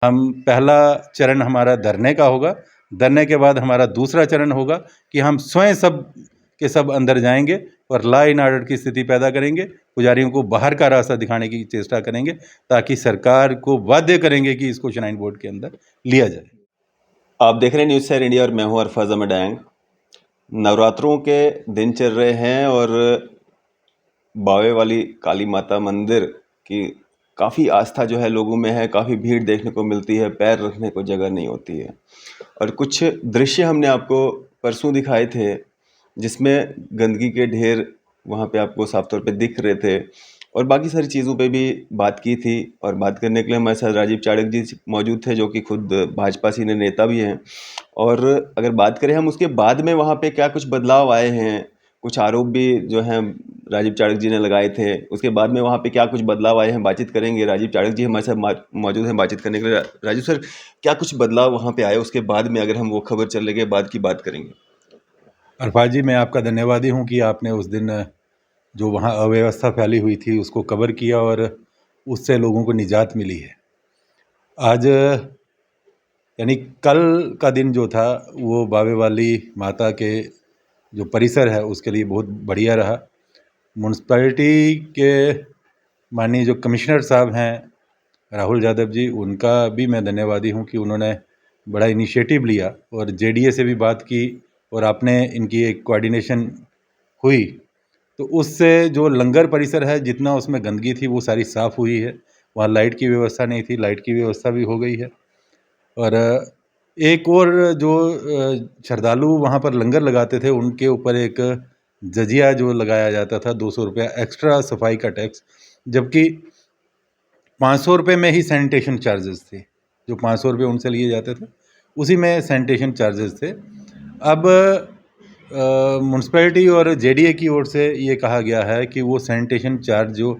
हम पहला चरण हमारा धरने का होगा, धरने के बाद हमारा दूसरा चरण होगा कि हम स्वयं सब के सब अंदर जाएंगे और लॉ एंड ऑर्डर की स्थिति पैदा करेंगे, पुजारियों को बाहर का रास्ता दिखाने की चेष्टा करेंगे ताकि सरकार को बाध्य करेंगे कि इसको श्राइन बोर्ड के अंदर लिया जाए। आप देख रहे हैं न्यूज़ शेयर इंडिया और मैं हूं अरफाज अहमद डैंग। नवरात्रों के दिन चल रहे हैं और बावे वाली काली माता मंदिर की काफ़ी आस्था जो है लोगों में है, काफ़ी भीड़ देखने को मिलती है, पैर रखने को जगह नहीं होती है। और कुछ दृश्य हमने आपको परसों दिखाए थे जिसमें गंदगी के ढेर वहाँ पे आपको साफ तौर पे दिख रहे थे और बाकी सारी चीज़ों पे भी बात की थी। और बात करने के लिए हमारे साथ राजीव चाणक्य जी मौजूद थे जो कि खुद भाजपा सीनियर नेता भी हैं। और अगर बात करें हम उसके बाद में वहाँ पे क्या कुछ बदलाव आए हैं, कुछ आरोप भी जो हैं राजीव चाणक्य जी ने लगाए थे, उसके बाद में वहाँ पे क्या कुछ बदलाव आए हैं, बातचीत करेंगे। राजीव चाणक्य जी हमारे साथ मौजूद हैं बातचीत करने के लिए। राजीव सर, क्या कुछ बदलाव वहाँ पे आए, उसके बाद में अगर हम वो खबर चलने के बाद की बात करेंगे। अरफाज जी, मैं आपका धन्यवादी हूँ कि आपने उस दिन जो वहाँ अव्यवस्था फैली हुई थी उसको कवर किया और उससे लोगों को निजात मिली है। आज यानी कल का दिन जो था वो बावे वाली माता के जो परिसर है उसके लिए बहुत बढ़िया रहा। म्यूनसिपैलिटी के माननीय जो कमिश्नर साहब हैं राहुल यादव जी, उनका भी मैं धन्यवादी हूँ कि उन्होंने बड़ा इनिशिएटिव लिया और जेडीए से भी बात की और आपने इनकी एक कोऑर्डिनेशन हुई तो उससे जो लंगर परिसर है जितना उसमें गंदगी थी वो सारी साफ़ हुई है। वहाँ लाइट की व्यवस्था नहीं थी, लाइट की व्यवस्था भी हो गई है। और एक और जो श्रद्धालु वहाँ पर लंगर लगाते थे उनके ऊपर एक जजिया जो लगाया जाता था 200 रुपया एक्स्ट्रा सफाई का टैक्स, जबकि 500 रुपये में ही सैनिटेशन चार्जेस थे। जो 500 रुपये उनसे लिए जाते थे उसी में सैनिटेशन चार्जेस थे। अब म्यूनसिपैलिटी और जेडीए की ओर से ये कहा गया है कि वो सैनिटेशन चार्ज जो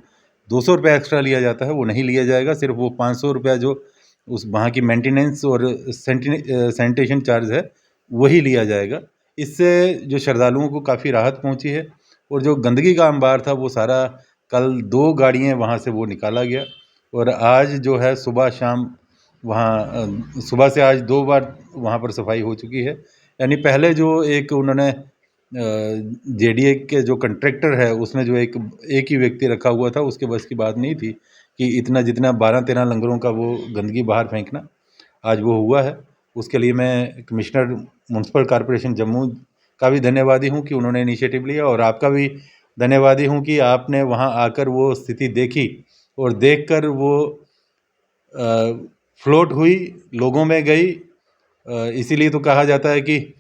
200 रुपये एक्स्ट्रा लिया जाता है वो नहीं लिया जाएगा, सिर्फ वो 500 रुपया जो उस वहाँ की मेंटेनेंस और सैनिटेशन चार्ज है वही लिया जाएगा। इससे जो श्रद्धालुओं को काफ़ी राहत पहुँची है और जो गंदगी का अंबार था वो सारा कल 2 गाड़ियाँ वहाँ से वो निकाला गया और आज जो है सुबह शाम वहाँ सुबह से आज 2 बार वहाँ पर सफाई हो चुकी है। यानी पहले जो एक उन्होंने जेडीए के जो कॉन्ट्रैक्टर है उसने जो एक ही व्यक्ति रखा हुआ था उसके बस की बात नहीं थी कि इतना जितना 12-13 लंगरों का वो गंदगी बाहर फेंकना, आज वो हुआ है। उसके लिए मैं कमिश्नर म्यूनसिपल कॉरपोरेशन जम्मू का भी धन्यवादी हूँ कि उन्होंने इनिशिएटिव लिया और आपका भी धन्यवादी हूँ कि आपने वहाँ आकर वो स्थिति देखी और देखकर वो फ्लोट हुई, लोगों में गई। इसीलिए तो कहा जाता है कि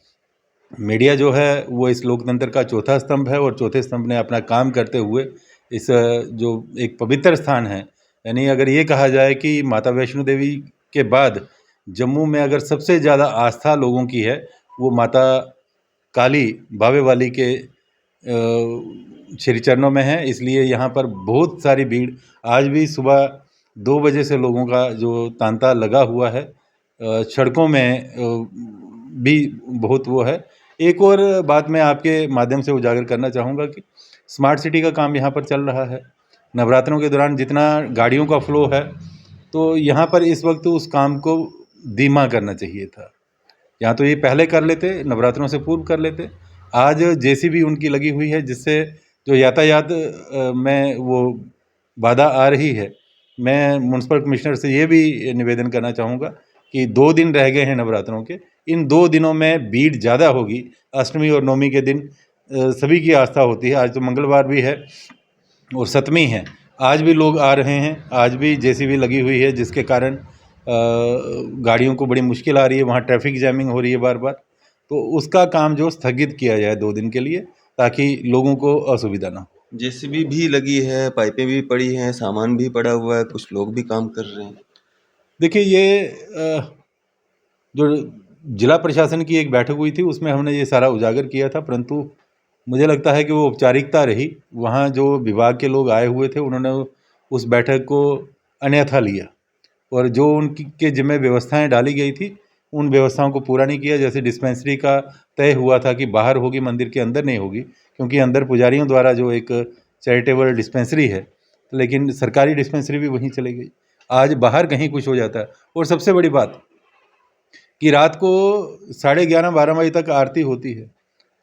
मीडिया जो है वो इस लोकतंत्र का चौथा स्तंभ है और चौथे स्तंभ ने अपना काम करते हुए इस जो एक पवित्र स्थान है, यानी अगर ये कहा जाए कि माता वैष्णो देवी के बाद जम्मू में अगर सबसे ज़्यादा आस्था लोगों की है वो माता काली बावे वाली के श्री चरणों में है। इसलिए यहाँ पर बहुत सारी भीड़ आज भी सुबह 2 बजे से लोगों का जो तांता लगा हुआ है, सड़कों में भी बहुत वो है। एक और बात मैं आपके माध्यम से उजागर करना चाहूँगा कि स्मार्ट सिटी का काम यहाँ पर चल रहा है। नवरात्रों के दौरान जितना गाड़ियों का फ्लो है तो यहाँ पर इस वक्त उस काम को धीमा करना चाहिए था। या तो ये पहले कर लेते, नवरात्रों से पूर्व कर लेते। आज जेसीबी उनकी लगी हुई है जिससे जो यातायात में वो बाधा आ रही है। मैं म्यूनसिपल कमिश्नर से ये भी निवेदन करना चाहूँगा कि 2 दिन रह गए हैं नवरात्रों के, इन 2 दिनों में भीड़ ज़्यादा होगी। अष्टमी और नवमी के दिन सभी की आस्था होती है, आज तो मंगलवार भी है और सप्तमी है, आज भी लोग आ रहे हैं, आज भी जेसीबी लगी हुई है जिसके कारण गाड़ियों को बड़ी मुश्किल आ रही है, वहाँ ट्रैफिक जैमिंग हो रही है बार बार। तो उसका काम जो स्थगित किया जाए 2 दिन के लिए ताकि लोगों को असुविधा ना हो। जेसीबी भी लगी है, पाइपें भी पड़ी हैं, सामान भी पड़ा हुआ है, कुछ लोग भी काम कर रहे हैं। देखिए ये जो जिला प्रशासन की एक बैठक हुई थी उसमें हमने ये सारा उजागर किया था, परंतु मुझे लगता है कि वो औपचारिकता रही। वहाँ जो विभाग के लोग आए हुए थे उन्होंने उस बैठक को अन्यथा लिया और जो उनकी के जिम्मे व्यवस्थाएं डाली गई थी उन व्यवस्थाओं को पूरा नहीं किया। जैसे डिस्पेंसरी का तय हुआ था कि बाहर होगी, मंदिर के अंदर नहीं होगी, क्योंकि अंदर पुजारियों द्वारा जो एक चैरिटेबल डिस्पेंसरी है, लेकिन सरकारी डिस्पेंसरी भी वहीं चली गई। आज बाहर कहीं कुछ हो जाता है। और सबसे बड़ी बात कि रात को 11:30-12 बजे तक आरती होती है,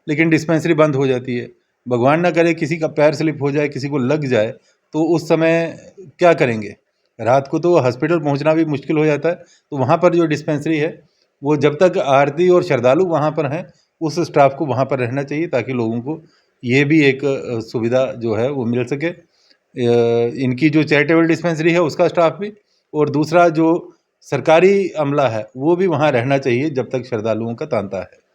लेकिन डिस्पेंसरी बंद हो जाती है। भगवान ना करे किसी का पैर स्लिप हो जाए, किसी को लग जाए, तो उस समय क्या करेंगे? रात को तो हॉस्पिटल पहुंचना भी मुश्किल हो जाता है। तो वहाँ पर जो डिस्पेंसरी है, वो जब तक आरती और श्रद्धालु वहाँ पर हैं, उस स्टाफ को वहाँ पर रहना चाहिए, ताकि लोगों को ये भी एक सुविधा जो है वो मिल सके। इनकी जो चैरिटेबल डिस्पेंसरी है उसका स्टाफ भी, और दूसरा जो सरकारी अमला है वो भी वहाँ रहना चाहिए जब तक श्रद्धालुओं का तांता है।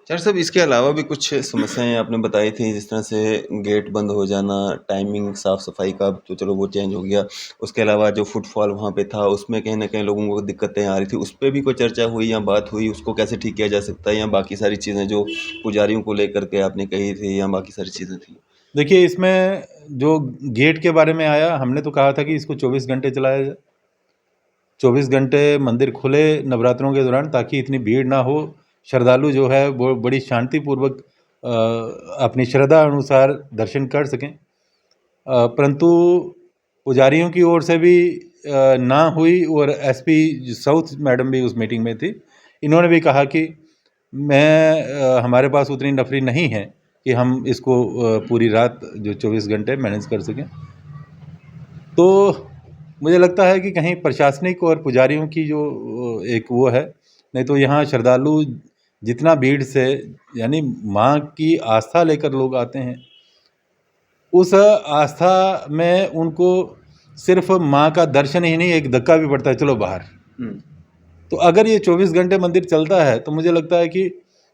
सर साहब, इसके अलावा भी कुछ समस्याएं आपने बताई थी, जिस तरह से गेट बंद हो जाना, टाइमिंग साफ सफाई का तो चलो वो चेंज हो गया, उसके अलावा जो फुटफॉल वहाँ पे था उसमें कहीं ना कहीं लोगों को दिक्कतें आ रही थी, उस पर भी कोई चर्चा हुई या बात हुई, उसको कैसे ठीक किया जा सकता है, या बाकी सारी चीज़ें जो पुजारियों को लेकर के आपने कही थी, या बाकी सारी चीज़ें थी? देखिए, इसमें जो गेट के बारे में आया, हमने तो कहा था कि इसको 24 घंटे चलाया जाए। 24 घंटे मंदिर खुले नवरात्रों के दौरान, ताकि इतनी भीड़ ना हो। श्रद्धालु जो है वो बड़ी शांतिपूर्वक अपनी श्रद्धा अनुसार दर्शन कर सकें। परंतु पुजारियों की ओर से भी ना हुई, और एसपी साउथ मैडम भी उस मीटिंग में थी। इन्होंने भी कहा कि हमारे पास उतनी नफरी नहीं है कि हम इसको पूरी रात जो 24 घंटे मैनेज कर सकें। तो मुझे लगता है कि कहीं प्रशासनिक और पुजारियों की जो एक वो है, नहीं तो यहाँ श्रद्धालु जितना भीड़ से, यानी माँ की आस्था लेकर लोग आते हैं, उस आस्था में उनको सिर्फ माँ का दर्शन ही नहीं, एक धक्का भी पड़ता है, चलो बाहर। तो अगर ये 24 घंटे मंदिर चलता है तो मुझे लगता है कि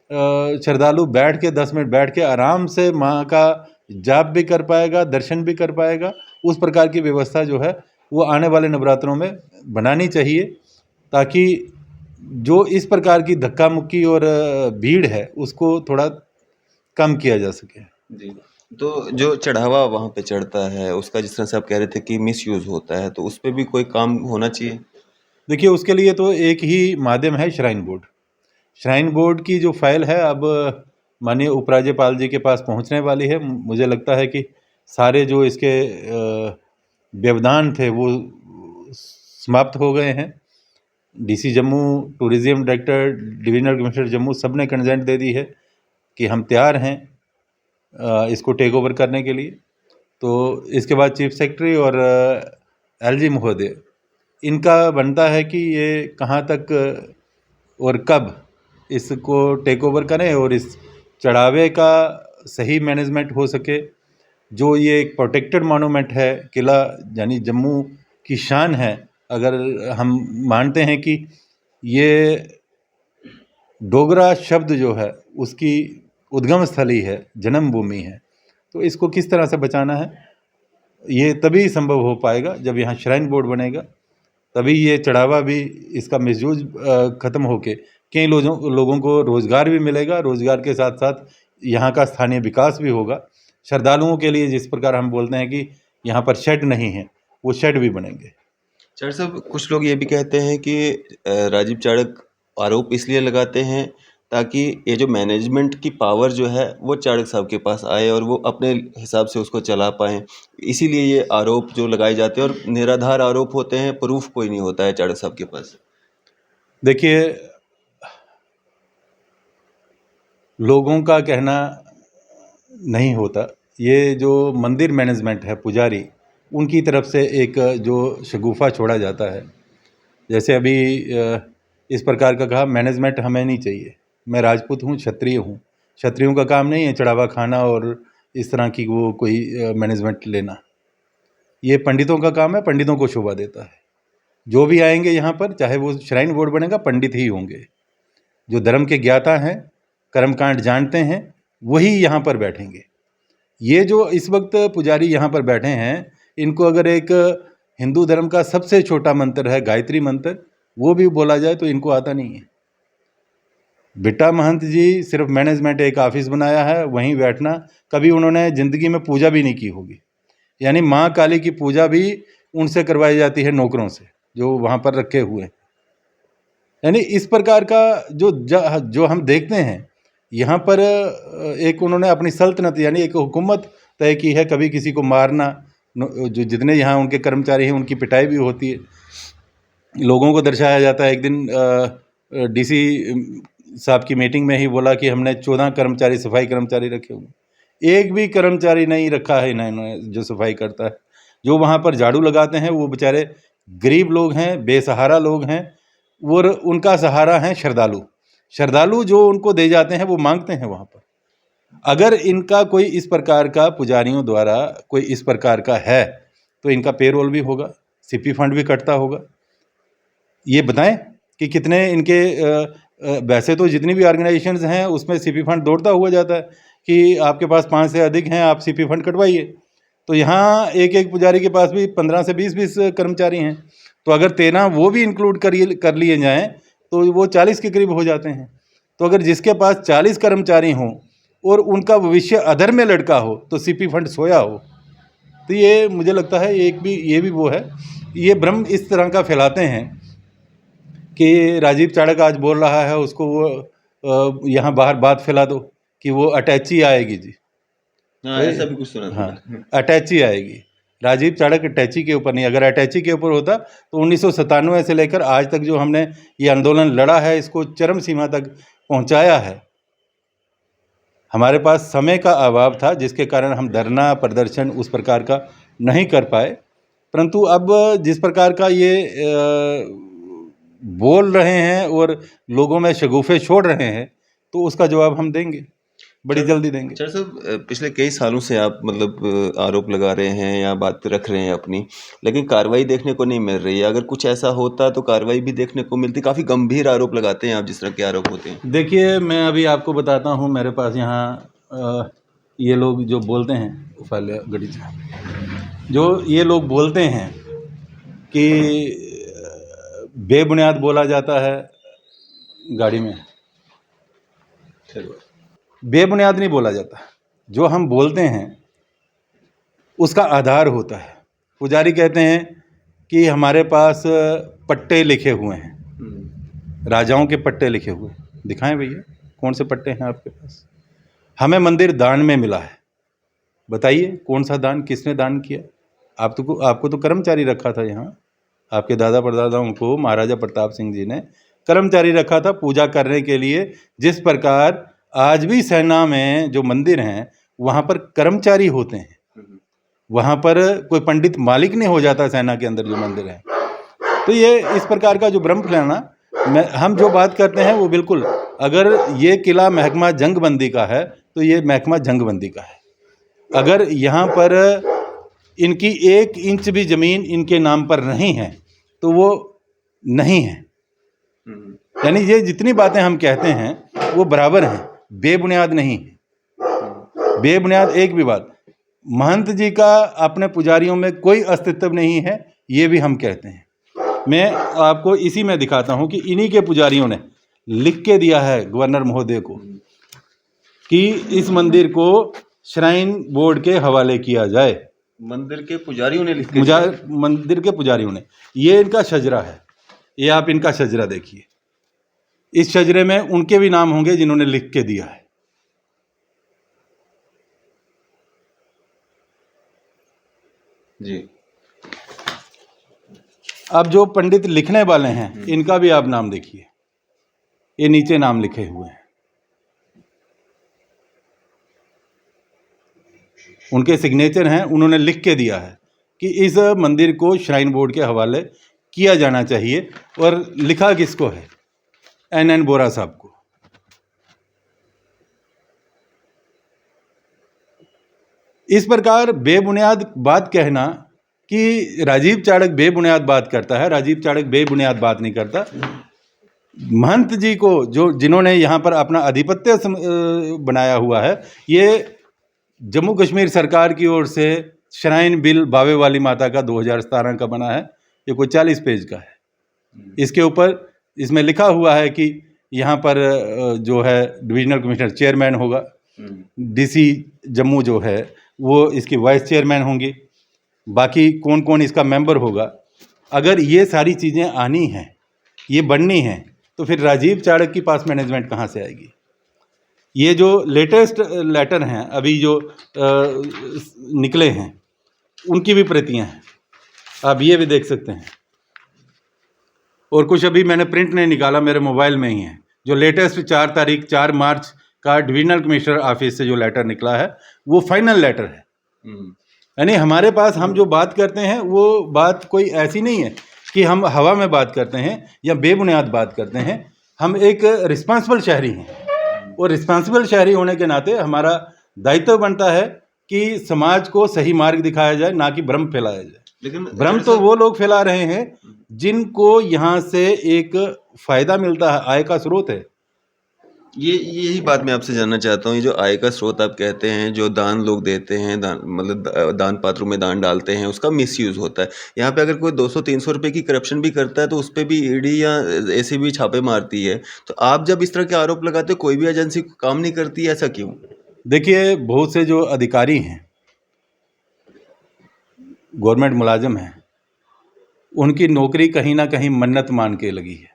श्रद्धालु बैठ के 10 मिनट बैठ के आराम से माँ का जाप भी कर पाएगा, दर्शन भी कर पाएगा। उस प्रकार की व्यवस्था जो है वो आने वाले नवरात्रों में बनानी चाहिए, ताकि जो इस प्रकार की धक्का मुक्की और भीड़ है उसको थोड़ा कम किया जा सके। जी। तो जो चढ़ावा वहाँ पे चढ़ता है, उसका जिस तरह से आप कह रहे थे कि मिसयूज़ होता है, तो उस पे भी कोई काम होना चाहिए? देखिए, उसके लिए तो एक ही माध्यम है, श्राइन बोर्ड। श्राइन बोर्ड की जो फाइल है अब माननीय उपराज्यपाल जी के पास पहुंचने वाली है। मुझे लगता है कि सारे जो इसके व्यवधान थे वो समाप्त हो गए हैं। DC Jammu, tourism director, divisional commissioner Jammu, सब ने कंसेंट दे दी है कि हम तैयार हैं इसको टेक ओवर करने के लिए। तो इसके बाद चीफ सेक्रेटरी और एलजी महोदय, इनका बनता है कि ये कहाँ तक और कब इसको टेक ओवर करें, और इस चढ़ावे का सही मैनेजमेंट हो सके। जो ये एक प्रोटेक्टेड मॉन्यूमेंट है, किला यानी जम्मू की शान है। अगर हम मानते हैं कि ये डोगरा शब्द जो है उसकी उद्गम स्थली है, जन्मभूमि है, तो इसको किस तरह से बचाना है, ये तभी संभव हो पाएगा जब यहाँ श्राइन बोर्ड बनेगा। तभी ये चढ़ावा भी, इसका मिसयूज ख़त्म होके कई लोगों को रोज़गार भी मिलेगा। रोज़गार के साथ साथ यहाँ का स्थानीय विकास भी होगा। श्रद्धालुओं के लिए जिस प्रकार हम बोलते हैं कि यहाँ पर शेड नहीं है, वो शेड भी बनेंगे। चाणक्य साहब, कुछ लोग ये भी कहते हैं कि राजीव चाणक्य आरोप इसलिए लगाते हैं ताकि ये जो मैनेजमेंट की पावर जो है वो चाणक्य साहब के पास आए और वो अपने हिसाब से उसको चला पाएँ। इसीलिए ये आरोप जो लगाए जाते हैं, और निराधार आरोप होते हैं, प्रूफ कोई नहीं होता है चाणक्य साहब के पास। देखिए, लोगों का कहना नहीं होता। ये जो मंदिर मैनेजमेंट है, पुजारी, उनकी तरफ से एक जो शगुफा छोड़ा जाता है। जैसे अभी इस प्रकार का कहा, मैनेजमेंट हमें नहीं चाहिए। मैं राजपूत हूँ, क्षत्रिय हूँ। क्षत्रियों का काम नहीं है चढ़ावा खाना और इस तरह की वो कोई मैनेजमेंट लेना। ये पंडितों का काम है, पंडितों को शोभा देता है। जो भी आएंगे यहाँ पर, चाहे वो श्राइन बोर्ड बनेगा, पंडित ही होंगे। जो धर्म के ज्ञाता हैं, कर्मकांड जानते हैं, वही यहाँ पर बैठेंगे। ये जो इस वक्त पुजारी यहाँ पर बैठे हैं, इनको अगर एक हिंदू धर्म का सबसे छोटा मंत्र है गायत्री मंत्र, वो भी बोला जाए तो इनको आता नहीं है। बिट्टा महंत जी सिर्फ मैनेजमेंट, एक ऑफिस बनाया है, वहीं बैठना। कभी उन्होंने ज़िंदगी में पूजा भी नहीं की होगी। यानी माँ काली की पूजा भी उनसे करवाई जाती है, नौकरों से जो वहाँ पर रखे हुए हैं। यानी इस प्रकार का जो हम देखते हैं यहाँ पर, एक उन्होंने अपनी सल्तनत यानी एक हुकूमत तय की है। कभी किसी को मारना, जो जितने यहाँ उनके कर्मचारी हैं उनकी पिटाई भी होती है। लोगों को दर्शाया जाता है। एक दिन डीसी साहब की मीटिंग में ही बोला कि हमने 14 कर्मचारी सफाई कर्मचारी रखे हुए, एक भी कर्मचारी नहीं रखा है इन्होंने जो सफाई करता है। जो वहाँ पर झाड़ू लगाते हैं वो बेचारे गरीब लोग हैं, बेसहारा लोग हैं, और उनका सहारा हैं श्रद्धालु। श्रद्धालु जो उनको दे जाते हैं वो मांगते हैं वहाँ पर। अगर इनका कोई इस प्रकार का पुजारियों द्वारा कोई इस प्रकार का है तो इनका पेरोल भी होगा, सीपी फंड भी कटता होगा। ये बताएं कि कितने इनके वैसे तो जितनी भी ऑर्गेनाइजेशंस हैं उसमें सीपी फंड दौड़ता हुआ जाता है कि आपके पास 5 से अधिक हैं, आप सीपी फंड कटवाइए। तो यहाँ एक एक पुजारी के पास भी 15 से 20 कर्मचारी हैं, तो अगर 13 वो भी इंक्लूड कर लिए जाएँ तो वो 40 के करीब हो जाते हैं। तो अगर जिसके पास 40 कर्मचारी हों और उनका भविष्य अधर में लटका हो तो सीपी फंड सोया हो, तो ये मुझे लगता है ये भी वो है, ये भ्रम इस तरह का फैलाते हैं कि राजीव चाणक आज बोल रहा है उसको वो यहाँ बाहर बात फैला दो कि वो अटैची आएगी जी। हाँ, ऐसा भी कुछ सुना था। हाँ, अटैची आएगी। राजीव चाणक अटैची के ऊपर नहीं, अगर अटैची के ऊपर होता तो 1997 से लेकर आज तक जो हमने ये आंदोलन लड़ा है इसको चरम सीमा तक पहुंचाया है। हमारे पास समय का अभाव था जिसके कारण हम धरना प्रदर्शन उस प्रकार का नहीं कर पाए, परंतु अब जिस प्रकार का ये बोल रहे हैं और लोगों में शगुफे छोड़ रहे हैं तो उसका जवाब हम देंगे, बड़ी जल्दी देंगे। सर साहब, पिछले कई सालों से आप मतलब आरोप लगा रहे हैं या बात रख रहे हैं अपनी, लेकिन कार्रवाई देखने को नहीं मिल रही है। अगर कुछ ऐसा होता तो कार्रवाई भी देखने को मिलती। काफ़ी गंभीर आरोप लगाते हैं आप, जिस तरह के आरोप होते हैं। देखिए, मैं अभी आपको बताता हूँ, मेरे पास यहाँ ये लोग जो बोलते हैं पहले गड़ी जो ये लोग बोलते हैं कि बेबुनियाद बोला जाता है गाड़ी में, बेबुनियाद नहीं बोला जाता। जो हम बोलते हैं उसका आधार होता है। पुजारी कहते हैं कि हमारे पास पट्टे लिखे हुए हैं, राजाओं के पट्टे लिखे हुए। दिखाएं भैया कौन से पट्टे हैं आपके पास। हमें मंदिर दान में मिला है, बताइए कौन सा दान, किसने दान किया। आपको तो कर्मचारी रखा था यहाँ, आपके दादा परदादाओं को महाराजा प्रताप सिंह जी ने कर्मचारी रखा था पूजा करने के लिए। जिस प्रकार आज भी सेना में जो मंदिर हैं वहाँ पर कर्मचारी होते हैं, वहाँ पर कोई पंडित मालिक नहीं हो जाता सेना के अंदर जो मंदिर है। तो ये इस प्रकार का जो भ्रम फैलाना, हम जो बात करते हैं वो बिल्कुल, अगर ये किला महकमा जंगबंदी का है तो ये महकमा जंगबंदी का है। अगर यहाँ पर इनकी 1 इंच भी ज़मीन इनके नाम पर नहीं है तो वो नहीं है। यानी ये जितनी बातें हम कहते हैं वो बराबर हैं, बेबुनियाद नहीं है। बेबुनियाद एक भी बात, महंत जी का अपने पुजारियों में कोई अस्तित्व नहीं है, ये भी हम कहते हैं। मैं आपको इसी में दिखाता हूँ कि इन्हीं के पुजारियों ने लिख के दिया है गवर्नर महोदय को कि इस मंदिर को श्राइन बोर्ड के हवाले किया जाए। मंदिर के पुजारियों ने लिख के मंदिर के पुजारियों ने, ये इनका शजरा है, ये आप इनका शजरा देखिए। इस शजरे में उनके भी नाम होंगे जिन्होंने लिख के दिया है। जी। अब जो पंडित लिखने वाले हैं इनका भी आप नाम देखिए, ये नीचे नाम लिखे हुए हैं, उनके सिग्नेचर हैं, उन्होंने लिख के दिया है कि इस मंदिर को श्राइन बोर्ड के हवाले किया जाना चाहिए। और लिखा किसको है? NN बोरा साहब को। इस प्रकार बेबुनियाद बात कहना कि राजीव चाणक बेबुनियाद बात करता है, राजीव चाणक बेबुनियाद बात नहीं करता। महंत जी को जिन्होंने यहाँ पर अपना आधिपत्य बनाया हुआ है, ये जम्मू कश्मीर सरकार की ओर से श्राइन बिल बावे वाली माता का 2017 का बना है, ये कोई 40 पेज का है। इसके ऊपर इसमें लिखा हुआ है कि यहाँ पर जो है डिविजनल कमिश्नर चेयरमैन होगा, DC जम्मू जो है वो इसकी वाइस चेयरमैन होंगी, बाकी कौन कौन इसका मेंबर होगा। अगर ये सारी चीज़ें आनी हैं, ये बननी हैं, तो फिर राजीव चाणक की पास मैनेजमेंट कहाँ से आएगी? ये जो लेटेस्ट लेटर हैं अभी जो निकले हैं उनकी भी प्रतियां हैं, आप ये भी देख सकते हैं। और कुछ अभी मैंने प्रिंट नहीं निकाला, मेरे मोबाइल में ही है, जो लेटेस्ट 4 मार्च का डिविजनल कमिश्नर ऑफिस से जो लेटर निकला है वो फाइनल लेटर है। यानी हमारे पास हम जो बात करते हैं वो बात कोई ऐसी नहीं है कि हम हवा में बात करते हैं या बेबुनियाद बात करते हैं। हम एक रिस्पांसिबल शहरी हैं और रिस्पांसिबल शहरी होने के नाते हमारा दायित्व बनता है कि समाज को सही मार्ग दिखाया जाए, ना कि भ्रम फैलाया जाए। लेकिन भ्रम तो वो लोग फैला रहे हैं जिनको यहाँ से एक फायदा मिलता है, आय का स्रोत है। यही बात मैं आपसे जानना चाहता हूँ। ये जो आय का स्रोत आप कहते हैं, जो दान लोग देते हैं, दान पात्रों में दान डालते हैं, उसका मिसयूज होता है। यहाँ पे अगर कोई 200-300 रुपए की करप्शन भी करता है तो उस पर भी ईडी या एसीबी छापे मारती है। तो आप जब इस तरह के आरोप लगाते हो, कोई भी एजेंसी काम नहीं करती, ऐसा क्यों? देखिए, बहुत से जो अधिकारी हैं, गवर्नमेंट मुलाजिम हैं, उनकी नौकरी कहीं ना कहीं मन्नत मान के लगी है।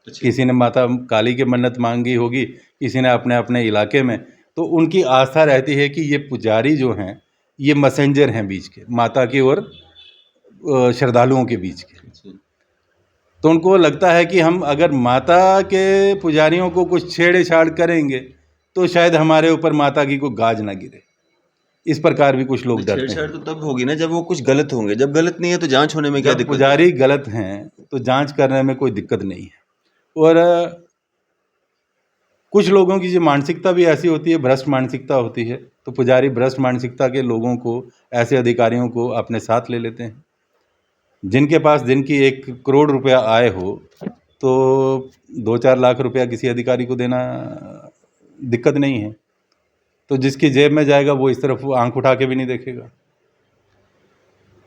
किसी ने माता काली की मन्नत मांगी होगी, किसी ने अपने अपने इलाके में। तो उनकी आस्था रहती है कि ये पुजारी जो हैं ये मैसेंजर हैं बीच के, माता की और श्रद्धालुओं के बीच के। तो उनको लगता है कि हम अगर माता के पुजारियों को कुछ छेड़छाड़ करेंगे तो शायद हमारे ऊपर माता की कोई गाज ना गिरे। इस प्रकार भी कुछ लोग डरते हैं। छेड़छाड़ तो तब होगी ना जब वो कुछ गलत होंगे, जब गलत नहीं है तो जांच होने में क्या जब दिक्कत है? पुजारी गलत हैं तो जांच करने में कोई दिक्कत नहीं है। और कुछ लोगों की जो मानसिकता भी ऐसी होती है, भ्रष्ट मानसिकता होती है, तो पुजारी भ्रष्ट मानसिकता के लोगों को, ऐसे अधिकारियों को अपने साथ ले लेते हैं। जिनके पास दिन की 1 करोड़ रुपया आय हो तो 2-4 लाख रुपया किसी अधिकारी को देना दिक्कत नहीं है। तो जिसकी जेब में जाएगा वो इस तरफ आंख उठा के भी नहीं देखेगा।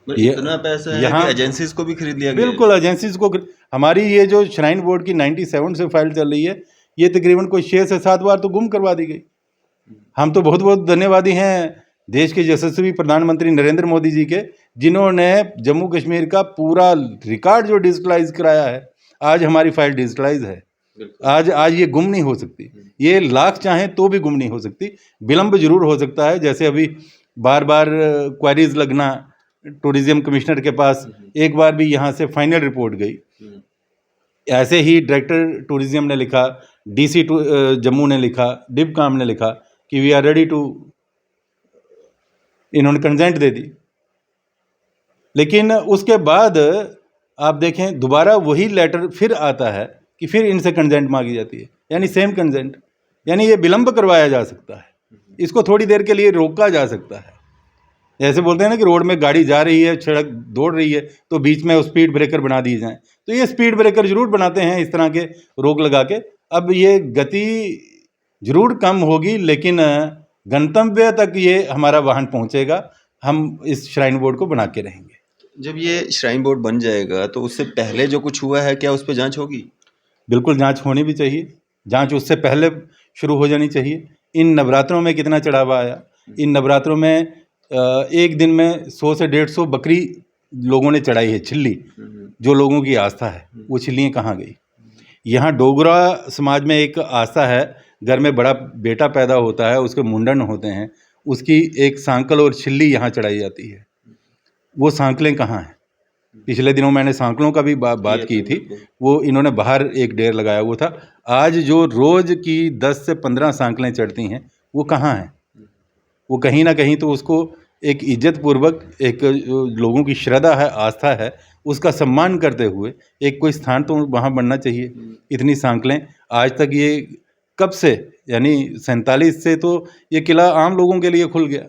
इतना पैसा है कि एजेंसीज को भी खरीद लिया गया। बिल्कुल, एजेंसीज को। हमारी ये जो श्राइन बोर्ड की 97 से फाइल चल रही है, ये तकरीबन कोई 6 से 7 बार तो गुम करवा दी गई। हम तो बहुत बहुत धन्यवादी हैं देश के यशस्वी प्रधानमंत्री नरेंद्र मोदी जी के, जिन्होंने जम्मू कश्मीर का पूरा रिकॉर्ड जो डिजिटलाइज कराया है। आज हमारी फाइल डिजिटलाइज है। आज ये गुम नहीं हो सकती। ये लाख चाहें तो भी गुम नहीं हो सकती। विलम्ब जरूर हो सकता है, जैसे अभी बार बार क्वेरीज लगना टूरिज्म कमिश्नर के पास, एक बार भी यहाँ से फाइनल रिपोर्ट गई। ऐसे ही डायरेक्टर टूरिज्म ने लिखा, डीसी जम्मू ने लिखा, डिबकाम ने लिखा कि वी आर रेडी टू, इन्होंने कंसेंट दे दी। लेकिन उसके बाद आप देखें दोबारा वही लेटर फिर आता है कि फिर इनसे कंसेंट मांगी जाती है, यानी सेम कंसेंट। यानी ये विलम्ब करवाया जा सकता है, इसको थोड़ी देर के लिए रोका जा सकता है। जैसे बोलते हैं ना कि रोड में गाड़ी जा रही है, सड़क दौड़ रही है, तो बीच में स्पीड ब्रेकर बना दिए जाएं। तो ये स्पीड ब्रेकर जरूर बनाते हैं इस तरह के रोक लगा के। अब ये गति जरूर कम होगी, लेकिन गंतव्य तक ये हमारा वाहन पहुंचेगा। हम इस श्राइन बोर्ड को बना के रहेंगे। जब ये श्राइन बोर्ड बन जाएगा तो उससे पहले जो कुछ हुआ है, क्या उस पर जांच होगी? बिल्कुल, जांच होनी भी चाहिए। जांच उससे पहले शुरू हो जानी चाहिए। इन नवरात्रों में कितना चढ़ावा आया, इन नवरात्रों में एक दिन में 100 से 150 बकरी लोगों ने चढ़ाई है, छिल्ली। जो लोगों की आस्था है, वो छिल्लियाँ कहाँ गई? यहाँ डोगरा समाज में एक आस्था है, घर में बड़ा बेटा पैदा होता है, उसके मुंडन होते हैं, उसकी एक सांकल और छिल्ली यहाँ चढ़ाई जाती है। वो सांकलें कहाँ हैं? पिछले दिनों मैंने सांकलों का भी बात की थी। वो इन्होंने बाहर एक ढेर लगाया हुआ था। आज जो रोज की 10 से 15 सांकलें चढ़ती हैं, वो कहाँ हैं? वो कहीं ना कहीं तो उसको एक इज्जत पूर्वक, एक लोगों की श्रद्धा है, आस्था है, उसका सम्मान करते हुए एक कोई स्थान तो वहाँ बनना चाहिए। इतनी सांकलें आज तक, ये कब से, यानी 47 से तो ये किला आम लोगों के लिए खुल गया।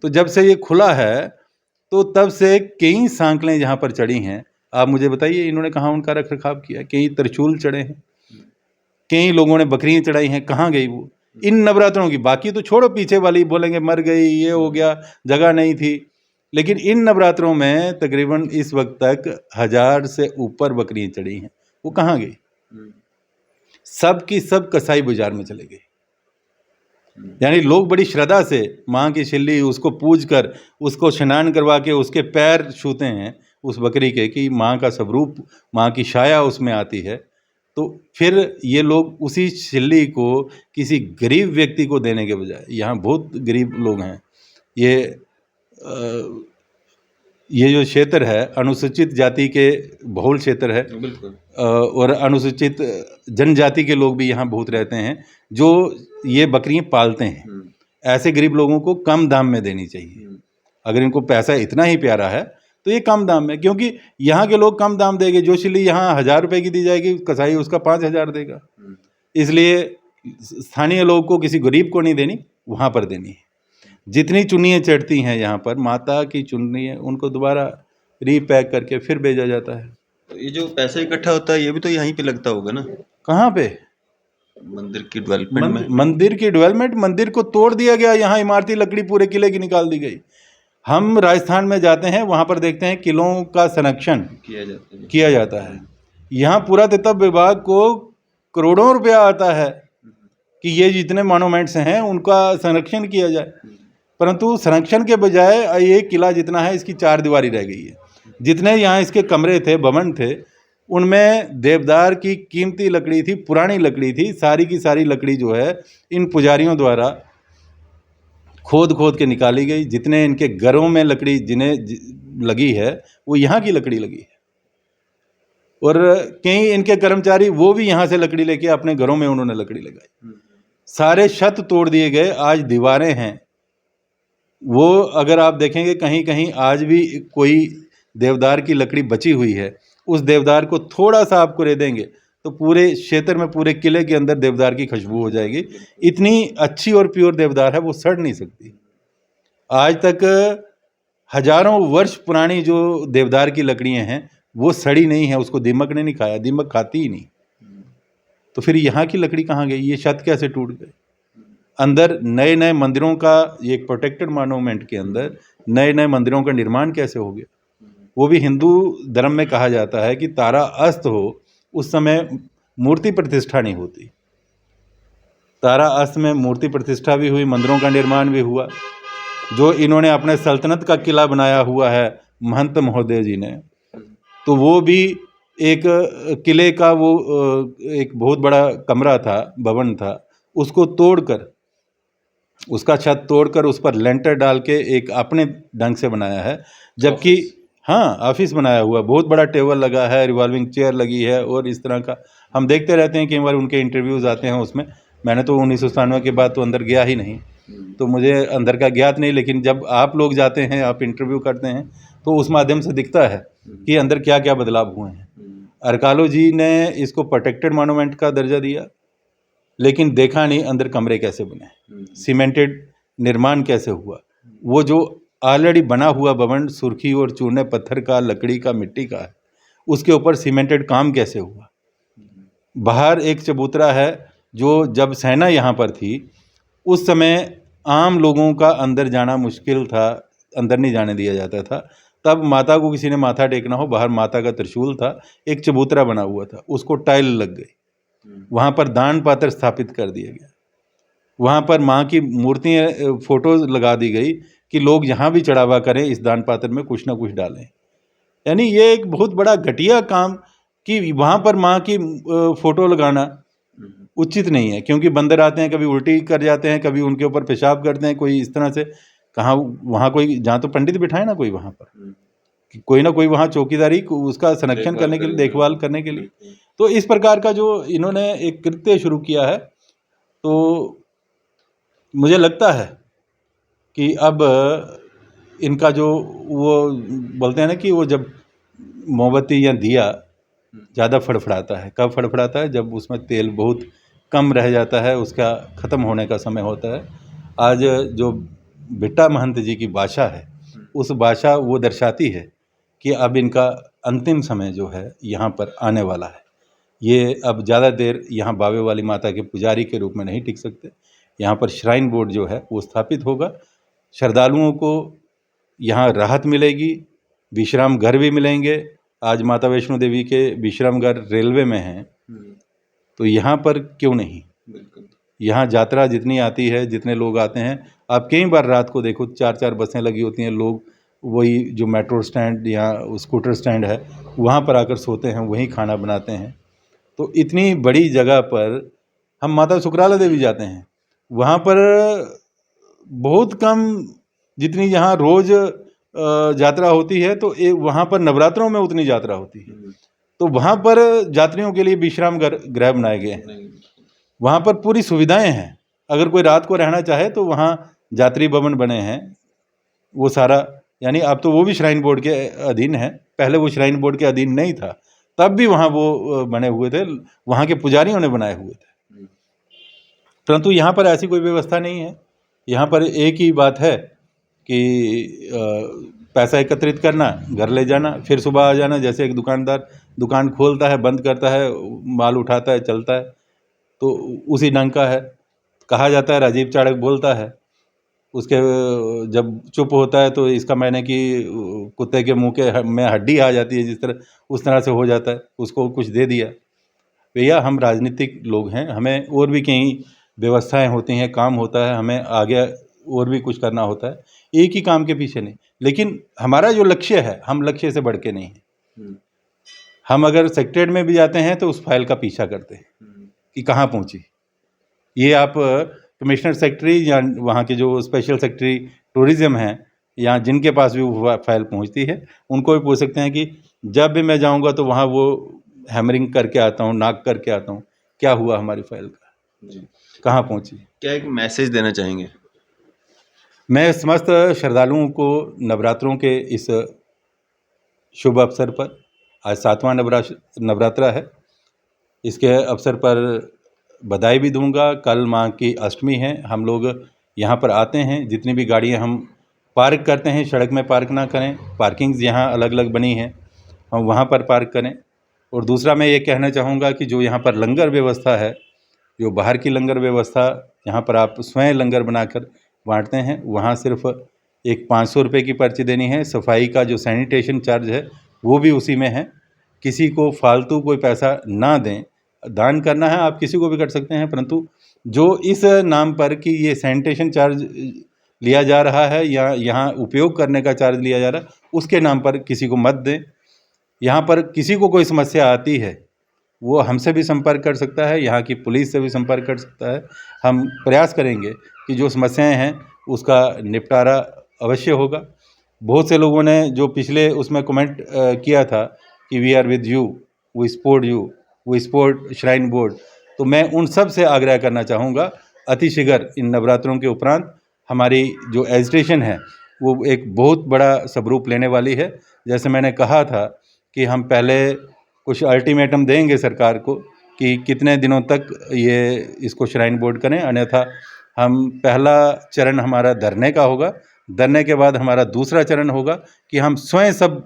तो जब से ये खुला है तो तब से कई सांकलें यहाँ पर चढ़ी हैं। आप मुझे बताइए, इन्होंने कहाँ उनका रख रखाव किया? कई त्रिशूल चढ़े हैं, कई लोगों ने बकरियाँ चढ़ाई हैं, कहाँ गई वो? इन नवरात्रों की, बाकी तो छोड़ो, पीछे वाली बोलेंगे मर गई, ये हो गया, जगह नहीं थी। लेकिन इन नवरात्रों में तकरीबन इस वक्त तक 1000 से ऊपर बकरियाँ चढ़ी हैं। वो कहाँ गई? सब की सब कसाई बाजार में चले गई। यानी लोग बड़ी श्रद्धा से माँ की छिल्ली, उसको पूज कर, उसको स्नान करवा के उसके पैर छूते हैं उस बकरी के, कि माँ का स्वरूप, माँ की छाया उसमें आती है। तो फिर ये लोग उसी छिल्ली को किसी गरीब व्यक्ति को देने के बजाय, यहाँ बहुत गरीब लोग हैं, ये ये जो क्षेत्र है अनुसूचित जाति के बहुल क्षेत्र है। बिल्कुल। और अनुसूचित जनजाति के लोग भी यहाँ बहुत रहते हैं जो ये बकरियाँ पालते हैं। ऐसे गरीब लोगों को कम दाम में देनी चाहिए। अगर इनको पैसा इतना ही प्यारा है तो ये कम दाम में, क्योंकि यहाँ के लोग कम दाम देंगे। जोशीली यहाँ 1000 रुपये की दी जाएगी, कसाई उसका 5000 देगा। इसलिए स्थानीय लोग को, किसी गरीब को नहीं देनी, वहाँ पर देनी है। जितनी चुन्नियाँ चढ़ती हैं यहाँ पर, माता की चुन्नियाँ, उनको दोबारा रीपैक करके फिर भेजा जाता है। तो ये जो पैसा इकट्ठा होता है ये भी तो यहीं पे लगता होगा ना? कहाँ पे? मंदिर की डेवलपमेंट में। मंदिर की डेवलपमेंट, मंदिर को तोड़ दिया गया। यहाँ इमारती लकड़ी पूरे किले की निकाल दी गई। हम राजस्थान में जाते हैं, वहाँ पर देखते हैं किलों का संरक्षण किया जाता है। यहाँ पुरातत्व विभाग को करोड़ों रुपया आता है कि ये जितने मॉन्यूमेंट्स हैं उनका संरक्षण किया जाए, परंतु संरक्षण के बजाय ये किला जितना है इसकी 4 दीवारी रह गई है। जितने यहाँ इसके कमरे थे, भवन थे, उनमें देवदार की कीमती लकड़ी थी, पुरानी लकड़ी थी। सारी की सारी लकड़ी जो है इन पुजारियों द्वारा खोद खोद के निकाली गई। जितने इनके घरों में लकड़ी जिन्हें लगी है वो यहाँ की लकड़ी लगी है। और कई इनके कर्मचारी वो भी यहाँ से लकड़ी लेके अपने घरों में उन्होंने लकड़ी लगाई। सारे छत तोड़ दिए गए, आज दीवारें हैं। वो अगर आप देखेंगे कहीं कहीं आज भी कोई देवदार की लकड़ी बची हुई है, उस देवदार को थोड़ा सा आप कुरेदेंगे तो पूरे क्षेत्र में, पूरे किले के अंदर देवदार की खुशबू हो जाएगी। इतनी अच्छी और प्योर देवदार है, वो सड़ नहीं सकती। आज तक हजारों वर्ष पुरानी जो देवदार की लकड़ियाँ हैं वो सड़ी नहीं है, उसको दीमक ने नहीं खाया, दीमक खाती ही नहीं। तो फिर यहाँ की लकड़ी कहाँ गई? ये छत कैसे टूट गए? अंदर नए नए मंदिरों का, ये एक प्रोटेक्टेड मॉन्यूमेंट के अंदर नए नए मंदिरों का निर्माण कैसे हो गया? वो भी हिंदू धर्म में कहा जाता है कि तारा अस्त हो उस समय मूर्ति प्रतिष्ठा नहीं होती। तारा अस्त में मूर्ति प्रतिष्ठा भी हुई, मंदिरों का निर्माण भी हुआ। जो इन्होंने अपने सल्तनत का किला बनाया हुआ है महंत महोदय जी ने, तो वो भी एक किले का वो एक बहुत बड़ा कमरा था, भवन था, उसको तोड़कर, उसका छत तोड़कर उस पर लेंटर डाल के एक अपने ढंग से बनाया है। जबकि हाँ, ऑफिस बनाया हुआ, बहुत बड़ा टेबल लगा है, रिवॉल्विंग चेयर लगी है, और इस तरह का हम देखते रहते हैं। कई बार उनके इंटरव्यूज़ आते हैं उसमें। मैंने तो 1997 के बाद तो अंदर गया ही नहीं, तो मुझे अंदर का ज्ञात नहीं। लेकिन जब आप लोग जाते हैं, आप इंटरव्यू करते हैं, तो उस माध्यम से दिखता है कि अंदर क्या क्या बदलाव हुए हैं। आर्कियोलॉजी ने इसको प्रोटेक्टेड मॉन्यूमेंट का दर्जा दिया, लेकिन देखा नहीं अंदर कमरे कैसे बने, सीमेंटेड निर्माण कैसे हुआ। वो जो ऑलरेडी बना हुआ भवन सुर्खी और चूने पत्थर का, लकड़ी का, मिट्टी का है, उसके ऊपर सीमेंटेड काम कैसे हुआ। बाहर एक चबूतरा है जो जब सेना यहाँ पर थी उस समय आम लोगों का अंदर जाना मुश्किल था, अंदर नहीं जाने दिया जाता था। तब माता को किसी ने माथा टेकना हो, बाहर माता का त्रिशूल था, एक चबूतरा बना हुआ था, उसको टाइल लग गई, वहाँ पर दान पात्र स्थापित कर दिया गया। वहाँ पर माँ की मूर्तियाँ, फोटोज लगा दी गई कि लोग यहाँ भी चढ़ावा करें, इस दान पात्र में कुछ ना कुछ डालें। यानी ये एक बहुत बड़ा घटिया काम कि वहाँ पर माँ की फ़ोटो लगाना उचित नहीं है, क्योंकि बंदर आते हैं, कभी उल्टी कर जाते हैं, कभी उनके ऊपर पेशाब करते हैं, कोई इस तरह से। कहाँ वहाँ कोई, जहाँ तो पंडित बिठाए ना कोई, वहाँ पर कोई ना कोई वहाँ चौकीदारी उसका संरक्षण करने के लिए, देखभाल करने के लिए। तो इस प्रकार का जो इन्होंने एक कृत्य शुरू किया है, तो मुझे लगता है कि अब इनका जो वो बोलते हैं ना कि वो जब मोमबत्ती या दिया ज़्यादा फड़फड़ाता है, कब फड़फड़ाता है? जब उसमें तेल बहुत कम रह जाता है, उसका ख़त्म होने का समय होता है। आज जो बिट्टा महंत जी की भाषा है, उस भाषा वो दर्शाती है कि अब इनका अंतिम समय जो है यहाँ पर आने वाला है। ये अब ज़्यादा देर यहाँ बावे वाली माता के पुजारी के रूप में नहीं टिक सकते। यहाँ पर श्राइन बोर्ड जो है वो स्थापित होगा, श्रद्धालुओं को यहाँ राहत मिलेगी, विश्राम घर भी मिलेंगे। आज माता वैष्णो देवी के विश्राम घर रेलवे में हैं, तो यहाँ पर क्यों नहीं? यहाँ यात्रा जितनी आती है, जितने लोग आते हैं, आप कई बार रात को देखो 4-4 बसें लगी होती हैं, लोग वही जो मेट्रो स्टैंड या स्कूटर स्टैंड है वहाँ पर आकर सोते हैं, वहीं खाना बनाते हैं। तो इतनी बड़ी जगह पर हम माता सुकराला देवी जाते हैं, वहाँ पर बहुत कम, जितनी यहाँ रोज़ यात्रा होती है तो वहाँ पर नवरात्रों में उतनी यात्रा होती है, तो वहाँ पर यात्रियों के लिए विश्राम गृह बनाए गए हैं। वहाँ पर पूरी सुविधाएं हैं, अगर कोई रात को रहना चाहे तो वहाँ यात्री भवन बने हैं, वो सारा, यानी अब तो वो भी श्राइन बोर्ड के अधीन है, पहले वो श्राइन बोर्ड के अधीन नहीं था, तब भी वहाँ वो बने हुए थे, वहाँ के पुजारियों ने बनाए हुए थे। परंतु यहाँ पर ऐसी कोई व्यवस्था नहीं है। यहाँ पर एक ही बात है कि पैसा एकत्रित करना, घर ले जाना, फिर सुबह आ जाना। जैसे एक दुकानदार दुकान खोलता है, बंद करता है, माल उठाता है, चलता है, तो उसी ढंग का है। कहा जाता है, राजीव चाणक्य बोलता है, उसके जब चुप होता है तो इसका मैंने कि कुत्ते के मुंह के में हड्डी आ जाती है, जिस तरह उस तरह से हो जाता है, उसको कुछ दे दिया। भैया हम राजनीतिक लोग हैं, हमें और भी कई व्यवस्थाएं होती हैं, काम होता है, हमें आगे और भी कुछ करना होता है, एक ही काम के पीछे नहीं। लेकिन हमारा जो लक्ष्य है, हम लक्ष्य से बढ़ के नहीं हैं। हम अगर सेक्रेटरीट में भी जाते हैं तो उस फाइल का पीछा करते हैं कि कहाँ पहुँची। ये आप कमिश्नर सेक्रेटरी या वहाँ के जो स्पेशल सेक्रेटरी टूरिज़्म हैं, या जिनके पास भी वो फाइल पहुँचती है, उनको भी पूछ सकते हैं कि जब भी मैं जाऊँगा तो वहाँ वो हैमरिंग करके आता हूँ, नाक करके आता हूँ, क्या हुआ हमारी फाइल का, कहाँ पहुँची। क्या एक मैसेज देना चाहेंगे? मैं समस्त श्रद्धालुओं को नवरात्रों के इस शुभ अवसर पर, आज 7वां नवरात्रा है, इसके अवसर पर बधाई भी दूंगा। कल माँ की अष्टमी है, हम लोग यहाँ पर आते हैं, जितनी भी गाड़ियाँ हम पार्क करते हैं, सड़क में पार्क ना करें, पार्किंग्स यहाँ अलग अलग बनी हैं, हम वहाँ पर पार्क करें। और दूसरा मैं ये कहना चाहूँगा कि जो यहाँ पर लंगर व्यवस्था है, जो बाहर की लंगर व्यवस्था, यहाँ पर आप स्वयं लंगर बनाकर बांटते हैं, वहाँ सिर्फ एक 500 रुपये की पर्ची देनी है। सफाई का जो सैनिटेशन चार्ज है वो भी उसी में है। किसी को फालतू कोई पैसा ना दें, दान करना है आप किसी को भी कर सकते हैं, परंतु जो इस नाम पर कि ये सैनिटेशन चार्ज लिया जा रहा है या यहाँ उपयोग करने का चार्ज लिया जा रहा है, उसके नाम पर किसी को मत दें। यहाँ पर किसी को कोई समस्या आती है वो हमसे भी संपर्क कर सकता है, यहाँ की पुलिस से भी संपर्क कर सकता है। हम प्रयास करेंगे कि जो समस्याएं हैं उसका निपटारा अवश्य होगा। बहुत से लोगों ने जो पिछले उसमें कमेंट किया था कि we are with you, we support you, we support shrine board, तो मैं उन सब से आग्रह करना चाहूँगा, अतिशीघ्र इन नवरात्रों के उपरांत हमारी जो एजिटेशन है वो एक बहुत बड़ा स्वरूप लेने वाली है। जैसे मैंने कहा था कि हम पहले कुछ अल्टीमेटम देंगे सरकार को कि कितने दिनों तक ये इसको श्राइन बोर्ड करें, अन्यथा हम पहला चरण हमारा धरने का होगा, धरने के बाद हमारा दूसरा चरण होगा कि हम स्वयं सब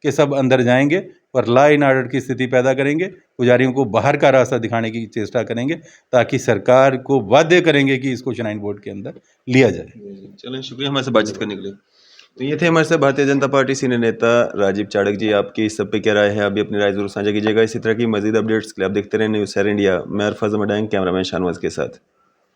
के सब अंदर जाएंगे और लॉ एंड ऑर्डर की स्थिति पैदा करेंगे, पुजारियों को बाहर का रास्ता दिखाने की चेष्टा करेंगे, ताकि सरकार को बाध्य करेंगे कि इसको श्राइन बोर्ड के अंदर लिया जाए। चलें, शुक्रिया हमारे से बातचीत करने के लिए। तो ये थे हमारे साथ भारतीय जनता पार्टी सीनियर नेता राजीव चाणक्य जी। आपकी इस सब पे क्या राय है, अभी अपनी राय जरूर साझा कीजिएगा। इसी तरह की मजीद अपडेट्स के लिए आप देखते रहें न्यूज़ शेयर इंडिया। मैं अरफाज अहमद, कैमरामैन शाहनवाज के साथ।